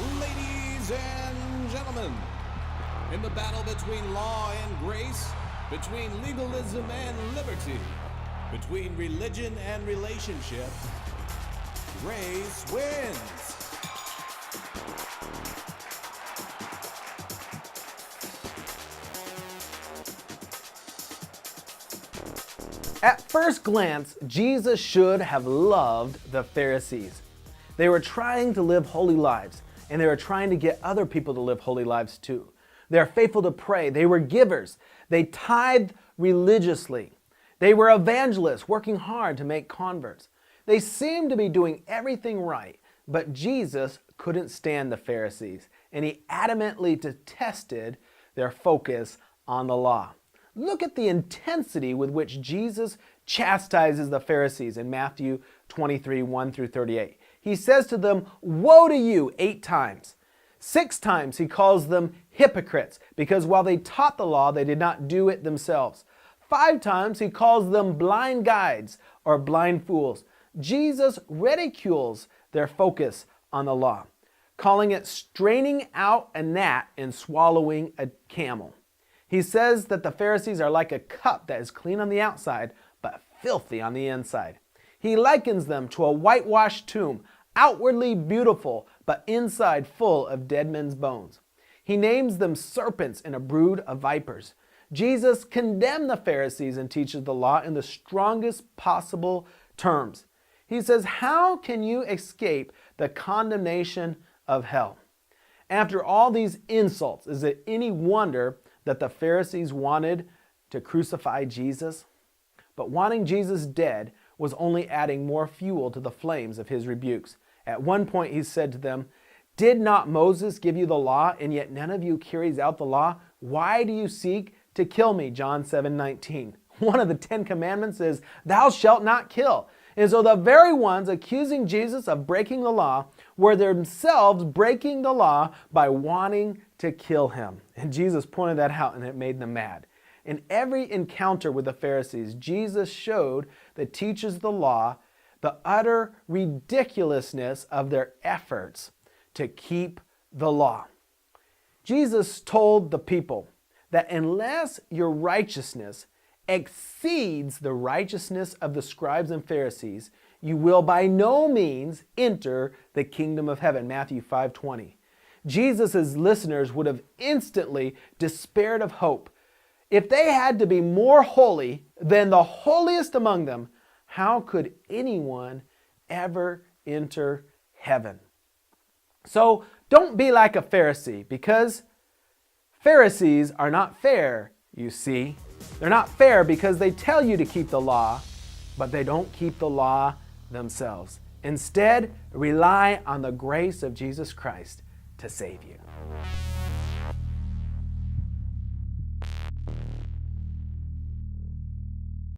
Ladies and gentlemen, in the battle between law and grace, between legalism and liberty, between religion and relationship, grace wins. At first glance, Jesus should have loved the Pharisees. They were trying to live holy lives, and they were trying to get other people to live holy lives too. They are faithful to pray. They were givers. They tithed religiously. They were evangelists working hard to make converts. They seemed to be doing everything right, but Jesus couldn't stand the Pharisees, and he adamantly detested their focus on the law. Look at the intensity with which Jesus chastises the Pharisees in Matthew 23, 1 through 38. He says to them, "Woe to you," 8 times. 6 times he calls them hypocrites, because while they taught the law, they did not do it themselves. 5 times he calls them blind guides or blind fools. Jesus ridicules their focus on the law, calling it straining out a gnat and swallowing a camel. He says that the Pharisees are like a cup that is clean on the outside, but filthy on the inside. He likens them to a whitewashed tomb, outwardly beautiful, but inside full of dead men's bones. He names them serpents and a brood of vipers. Jesus condemned the Pharisees and teaches the law in the strongest possible terms. He says, "How can you escape the condemnation of hell?" After all these insults, is it any wonder that the Pharisees wanted to crucify Jesus? But wanting Jesus dead was only adding more fuel to the flames of his rebukes. At one point he said to them, "Did not Moses give you the law, and yet none of you carries out the law? Why do you seek to kill me?" John 7:19. One of the 10 commandments is, "Thou shalt not kill." And so the very ones accusing Jesus of breaking the law were themselves breaking the law by wanting to kill him. And Jesus pointed that out, and it made them mad. In every encounter with the Pharisees, Jesus showed the teachers of the law the utter ridiculousness of their efforts to keep the law. Jesus told the people that unless your righteousness exceeds the righteousness of the scribes and Pharisees, you will by no means enter the kingdom of heaven. Matthew 5:20. Jesus' listeners would have instantly despaired of hope. If they had to be more holy than the holiest among them, how could anyone ever enter heaven? So don't be like a Pharisee, because Pharisees are not fair, you see. They're not fair because they tell you to keep the law, but they don't keep the law themselves. Instead, rely on the grace of Jesus Christ to save you.